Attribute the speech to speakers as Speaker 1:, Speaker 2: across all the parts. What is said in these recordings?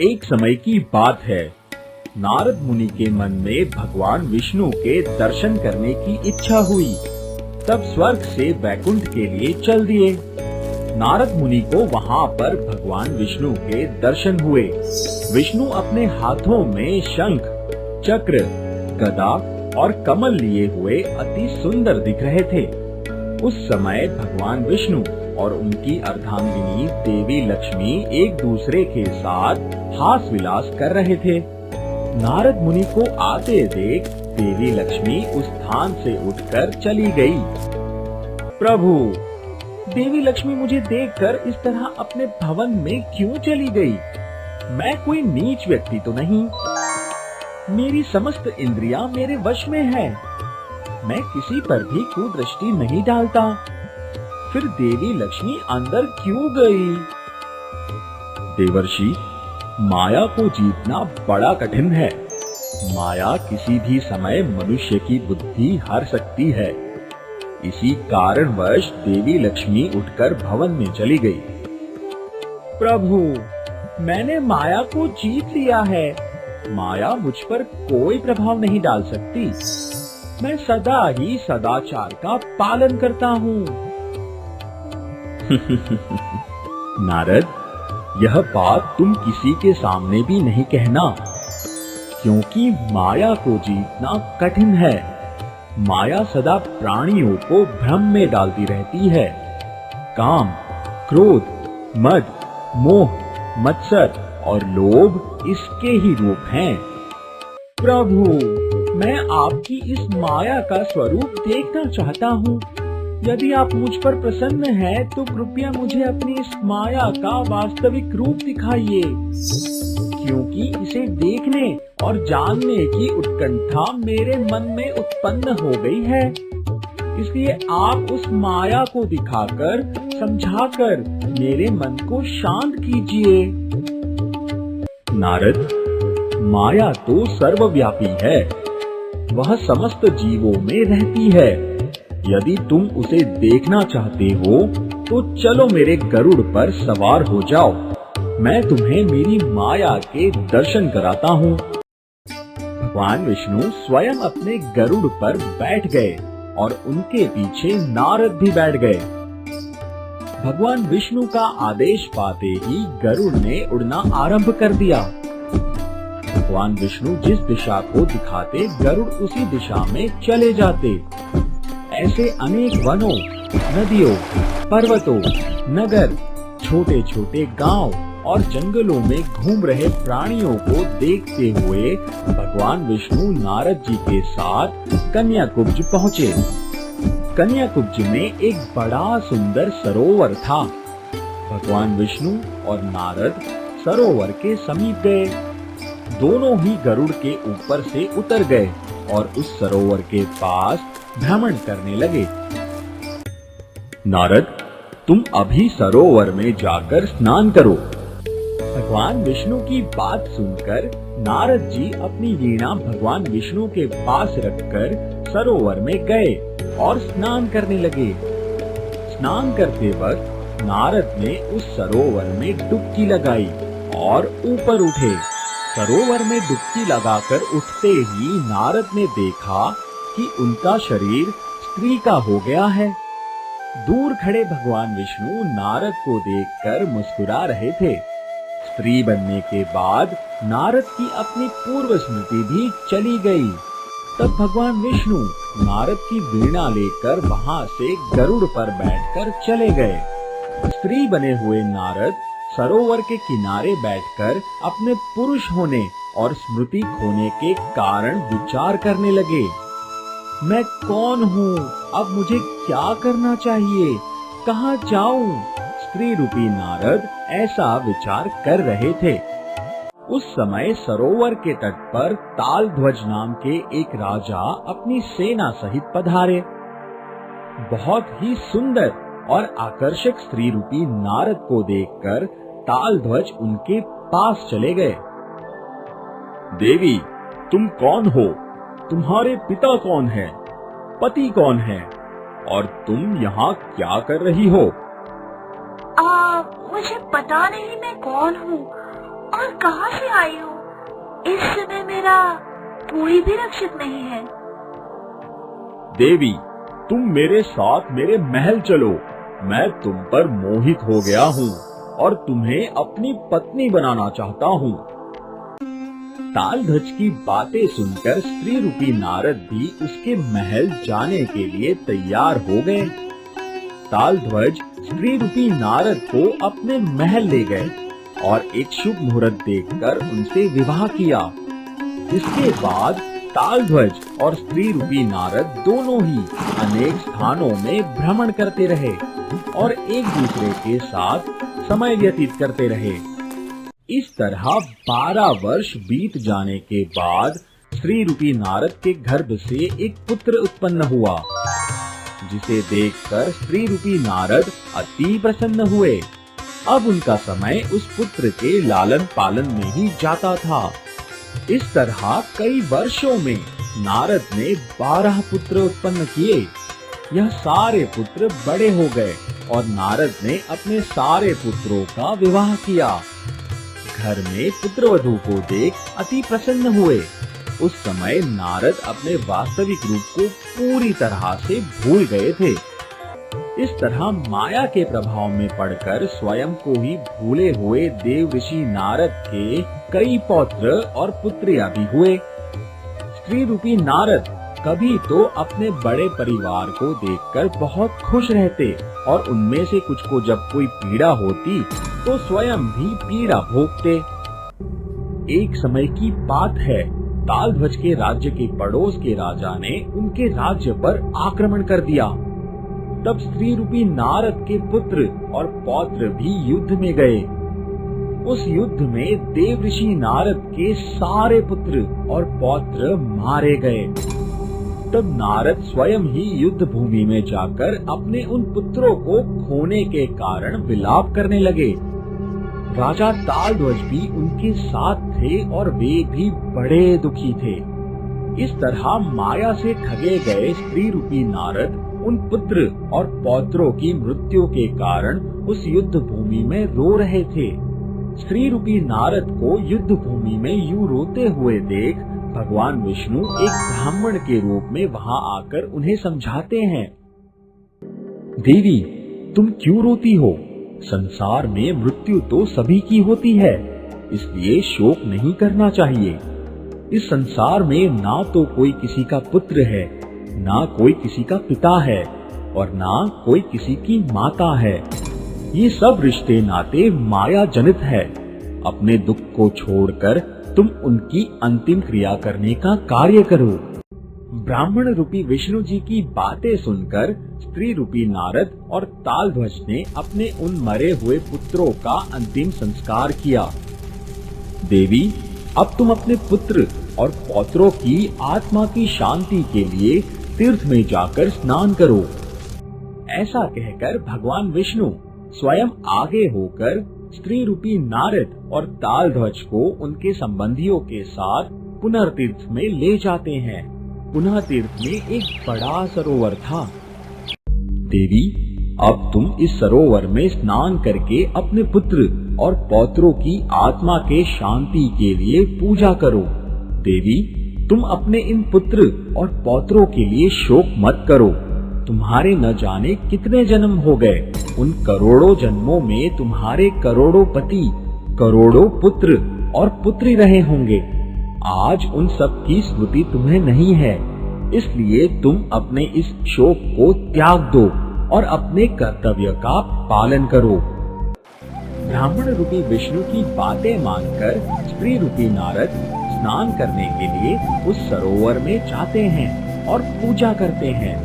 Speaker 1: एक समय की बात है। नारद मुनि के मन में भगवान विष्णु के दर्शन करने की इच्छा हुई। तब स्वर्ग से वैकुंठ के लिए चल दिए। नारद मुनि को वहाँ पर भगवान विष्णु के दर्शन हुए। विष्णु अपने हाथों में शंख, चक्र, गदा और कमल लिए हुए अति सुंदर दिख रहे थे। उस समय भगवान विष्णु और उनकी अर्धांगिनी देवी लक्ष्मी एक दूसरे के साथ हास विलास कर रहे थे। नारद मुनि को आते देख देवी लक्ष्मी उस स्थान से उठकर चली गई। प्रभु, देवी लक्ष्मी मुझे देखकर इस तरह अपने भवन में क्यों चली गई? मैं कोई नीच व्यक्ति तो नहीं। मेरी समस्त इंद्रियां मेरे वश में है। मैं किसी पर भी कुदृष्टि नहीं डालता। फिर देवी लक्ष्मी अंदर क्यों गई? देवर्षि, माया को जीतना बड़ा कठिन है। माया किसी भी समय मनुष्य की बुद्धि हर सकती है। इसी कारणवश देवी लक्ष्मी उठकर भवन में चली गई। प्रभु, मैंने माया को जीत लिया है। माया मुझ पर कोई प्रभाव नहीं डाल सकती। मैं सदा ही सदाचार का पालन करता हूँ। नारद, यह बात तुम किसी के सामने भी नहीं कहना, क्योंकि माया को जीतना कठिन है। माया सदा प्राणियों को भ्रम में डालती रहती है। काम, क्रोध, मद, मोह, मत्सर और लोभ इसके ही रूप हैं। प्रभु, मैं आपकी इस माया का स्वरूप देखना चाहता हूँ। यदि आप मुझ पर प्रसन्न हैं, तो कृपया मुझे अपनी इस माया का वास्तविक रूप दिखाइए, क्योंकि इसे देखने और जानने की उत्कंठा मेरे मन में उत्पन्न हो गई है। इसलिए आप उस माया को दिखाकर, समझाकर मेरे मन को शांत कीजिए। नारद, माया तो सर्वव्यापी है। वह समस्त जीवों में रहती है। यदि तुम उसे देखना चाहते हो, तो चलो मेरे गरुड़ पर सवार हो जाओ। मैं तुम्हें मेरी माया के दर्शन कराता हूँ। भगवान विष्णु स्वयं अपने गरुड़ पर बैठ गए और उनके पीछे नारद भी बैठ गए। भगवान विष्णु का आदेश पाते ही गरुड़ ने उड़ना आरंभ कर दिया। भगवान विष्णु जिस दिशा को दिखाते, गरुड़ उसी दिशा में चले जाते। ऐसे अनेक वनों, नदियों, पर्वतों, नगर, छोटे छोटे गांव और जंगलों में घूम रहे प्राणियों को देखते हुए भगवान विष्णु नारद जी के साथ कन्याकुब्ज पहुँचे। कन्याकुब्ज में एक बड़ा सुंदर सरोवर था। भगवान विष्णु और नारद सरोवर के समीप गए। दोनों ही गरुड़ के ऊपर से उतर गए और उस सरोवर के पास भ्रमण करने लगे। नारद, तुम अभी सरोवर में जाकर स्नान करो। भगवान विष्णु की बात सुनकर नारद जी अपनी वीणा भगवान विष्णु के पास रखकर सरोवर में गए और स्नान करने लगे। स्नान करते वक्त नारद ने उस सरोवर में डुबकी लगाई और ऊपर उठे। सरोवर में डुबकी लगाकर उठते ही नारद ने देखा कि उनका शरीर स्त्री का हो गया है। दूर खड़े भगवान विष्णु नारद को देखकर मुस्कुरा रहे थे। स्त्री बनने के बाद नारद की अपनी पूर्व स्मृति भी चली गई। तब भगवान विष्णु नारद की वीणा लेकर वहां से गरुड़ पर बैठकर चले गए। स्त्री बने हुए नारद सरोवर के किनारे बैठकर अपने पुरुष होने और स्मृति खोने के कारण विचार करने लगे। मैं कौन हूँ? अब मुझे क्या करना चाहिए? कहाँ जाऊँ? स्त्री रूपी नारद ऐसा विचार कर रहे थे। उस समय सरोवर के तट पर तालध्वज नाम के एक राजा अपनी सेना सहित पधारे। बहुत ही सुंदर और आकर्षक स्त्री रूपी नारद को देखकर तालध्वज उनके पास चले गए। देवी, तुम कौन हो? तुम्हारे पिता कौन है? पति कौन है? और तुम यहाँ क्या कर रही हो?
Speaker 2: मुझे पता नहीं मैं कौन हूँ और कहाँ से आई हो? इस समय मेरा कोई भी रक्षक नहीं है।
Speaker 1: देवी, तुम मेरे साथ मेरे महल चलो। मैं तुम पर मोहित हो गया हूँ और तुम्हें अपनी पत्नी बनाना चाहता हूँ। तालध्वज की बातें सुनकर स्त्री रूपी नारद भी उसके महल जाने के लिए तैयार हो गए। तालध्वज स्त्री रूपी नारद को अपने महल ले गए और एक शुभ मुहूर्त देखकर उनसे विवाह किया। इसके बाद तालध्वज और स्त्री रूपी नारद दोनों ही अनेक स्थानों में भ्रमण करते रहे और एक दूसरे के साथ समय व्यतीत करते रहे। इस तरह 12 वर्ष बीत जाने के बाद स्त्री रूपी नारद के गर्भ से एक पुत्र उत्पन्न हुआ, जिसे देखकर स्त्री रूपी नारद अति प्रसन्न हुए। अब उनका समय उस पुत्र के लालन पालन में ही जाता था। इस तरह कई वर्षों में नारद ने 12 पुत्र उत्पन्न किए। यह सारे पुत्र बड़े हो गए और नारद ने अपने सारे पुत्रों का विवाह किया। घर में पुत्रवधू को देख अति प्रसन्न हुए। उस समय नारद अपने वास्तविक रूप को पूरी तरह से भूल गए थे। इस तरह माया के प्रभाव में पड़कर स्वयं को ही भूले हुए देव ऋषि नारद के कई पौत्र और पुत्रियां भी हुए। स्त्री रूपी नारद कभी तो अपने बड़े परिवार को देखकर बहुत खुश रहते और उनमें से कुछ को जब कोई पीड़ा होती तो स्वयं भी पीड़ा भोगते। एक समय की बात है, तालध्वज के राज्य के पड़ोस के राजा ने उनके राज्य पर आक्रमण कर दिया। तब स्त्री रूपी नारद के पुत्र और पौत्र भी युद्ध में गए। उस युद्ध में देव ऋषि नारद के सारे पुत्र और पौत्र मारे गए। तब नारद स्वयं ही युद्ध भूमि में जाकर अपने उन पुत्रों को खोने के कारण विलाप करने लगे। राजा तालध्वज भी उनके साथ थे और वे भी बड़े दुखी थे। इस तरह माया से ठगे गए स्त्री रूपी नारद उन पुत्र और पौत्रों की मृत्यु के कारण उस युद्ध भूमि में रो रहे थे। स्त्री रूपी नारद को युद्ध भूमि में यूं रोते हुए देख भगवान विष्णु एक ब्राह्मण के रूप में वहां आकर उन्हें समझाते हैं। देवी, तुम क्यों रोती हो? संसार में मृत्यु तो सभी की होती है, इसलिए शोक नहीं करना चाहिए। इस संसार में ना तो कोई किसी का पुत्र है, ना कोई किसी का पिता है और ना कोई किसी की माता है। ये सब रिश्ते नाते माया जनित है। अपने दुख को छोड़कर तुम उनकी अंतिम क्रिया करने का कार्य करो। ब्राह्मण रूपी विष्णु जी की बातें सुनकर स्त्री रूपी नारद और तालध्वज ने अपने उन मरे हुए पुत्रों का अंतिम संस्कार किया। देवी, अब तुम अपने पुत्र और पौत्रों की आत्मा की शांति के लिए तीर्थ में जाकर स्नान करो। ऐसा कहकर भगवान विष्णु स्वयं आगे होकर स्त्री रूपी नारद और तालध्वज को उनके संबंधियों के साथ पुनर्तीर्थ में ले जाते हैं। पुनः तीर्थ में एक बड़ा सरोवर था। देवी, अब तुम इस सरोवर में स्नान करके अपने पुत्र और पौत्रों की आत्मा के शांति के लिए पूजा करो। देवी, तुम अपने इन पुत्र और पौत्रों के लिए शोक मत करो। तुम्हारे न जाने कितने जन्म हो गए। उन करोड़ों जन्मों में तुम्हारे करोड़ों पति, करोड़ों पुत्र और पुत्री रहे होंगे। आज उन सब की स्मृति तुम्हें नहीं है, इसलिए तुम अपने इस शोक को त्याग दो और अपने कर्तव्य का पालन करो। ब्राह्मण रूपी विष्णु की बातें मानकर स्त्री रूपी नारद स्नान करने के लिए उस सरोवर में जाते हैं और पूजा करते हैं।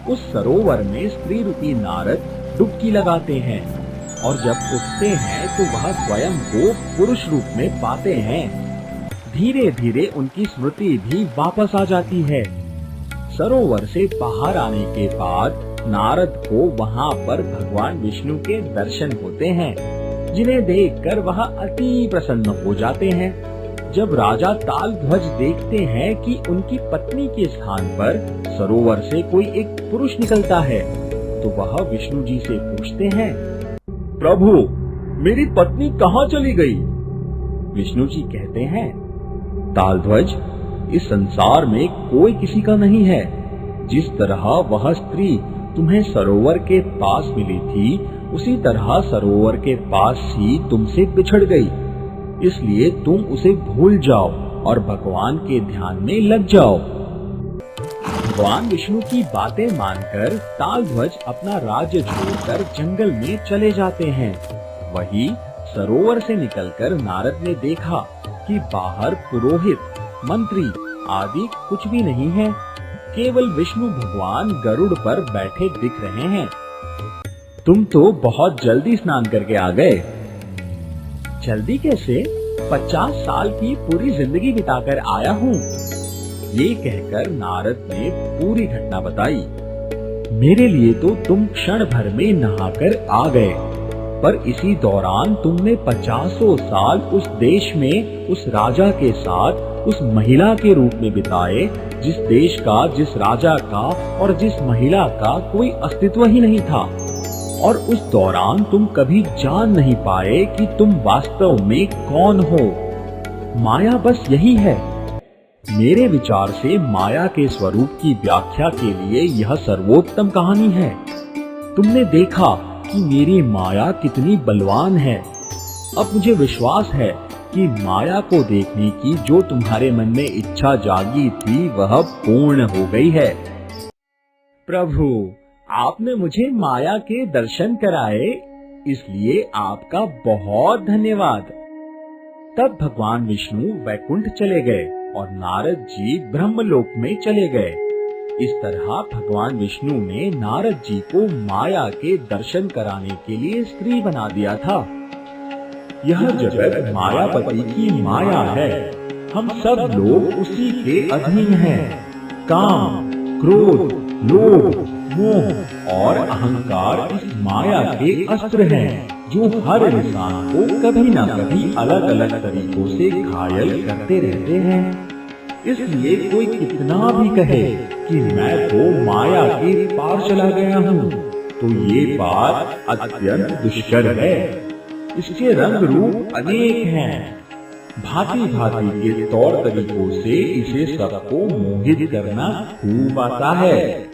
Speaker 1: उस सरोवर में स्त्री रूपी नारद डुबकी लगाते हैं और जब उठते हैं तो वह स्वयं को पुरुष रूप में पाते हैं। धीरे धीरे उनकी स्मृति भी वापस आ जाती है। सरोवर से बाहर आने के बाद नारद को वहाँ पर भगवान विष्णु के दर्शन होते हैं, जिन्हें देखकर वह अति प्रसन्न हो जाते हैं। जब राजा तालध्वज देखते हैं कि उनकी पत्नी के स्थान पर सरोवर से कोई एक पुरुष निकलता है, तो वह विष्णु जी से पूछते हैं, प्रभु, मेरी पत्नी कहाँ चली गई? विष्णु जी कहते हैं, तालध्वज, इस संसार में कोई किसी का नहीं है। जिस तरह वह स्त्री तुम्हें सरोवर के पास मिली थी, उसी तरह सरोवर के पास ही तुमसे बिछड़ गई। इसलिए तुम उसे भूल जाओ और भगवान के ध्यान में लग जाओ। भगवान विष्णु की बातें मानकर तालध्वज अपना राज्य छोड़कर जंगल में चले जाते हैं। वही सरोवर से निकलकर नारद ने देखा कि बाहर पुरोहित, मंत्री आदि कुछ भी नहीं है। केवल विष्णु भगवान गरुड़ पर बैठे दिख रहे हैं। तुम तो बहुत जल्दी स्नान करके आ गए। जल्दी कैसे? 50 साल की पूरी जिंदगी बिताकर आया हूँ। ये कहकर नारद ने पूरी घटना बताई। मेरे लिए तो तुम क्षण भर में नहाकर आ गए, पर इसी दौरान तुमने 50 साल उस देश में उस राजा के साथ उस महिला के रूप में बिताए, जिस देश का, जिस राजा का और जिस महिला का कोई अस्तित्व ही नहीं था। और उस दौरान तुम कभी जान नहीं पाए कि तुम वास्तव में कौन हो। माया बस यही है। मेरे विचार से माया के स्वरूप की व्याख्या के लिए यह सर्वोत्तम कहानी है। तुमने देखा कि मेरी माया कितनी बलवान है। अब मुझे विश्वास है कि माया को देखने की जो तुम्हारे मन में इच्छा जागी थी, वह पूर्ण हो गई है। प्रभु, आपने मुझे माया के दर्शन कराए, इसलिए आपका बहुत धन्यवाद। तब भगवान विष्णु वैकुंठ चले गए और नारद जी ब्रह्मलोक में चले गए। इस तरह भगवान विष्णु ने नारद जी को माया के दर्शन कराने के लिए स्त्री बना दिया था। यह जगत मायापति की माया है। हम सब लोग उसी के अधीन हैं। काम, क्रोध, लोभ, मोह और अहंकार इस माया के अस्त्र हैं, जो हर इंसान को कभी न कभी अलग अलग तरीकों से घायल करते रहते हैं। इसलिए कोई कितना भी कहे कि मैं तो माया के पार चला गया हूँ, तो ये बात अत्यंत दुष्कर है। इसके रंग रूप अनेक हैं। भांति भांति के तौर तरीकों से इसे सबको मोहित करना खूब आता है।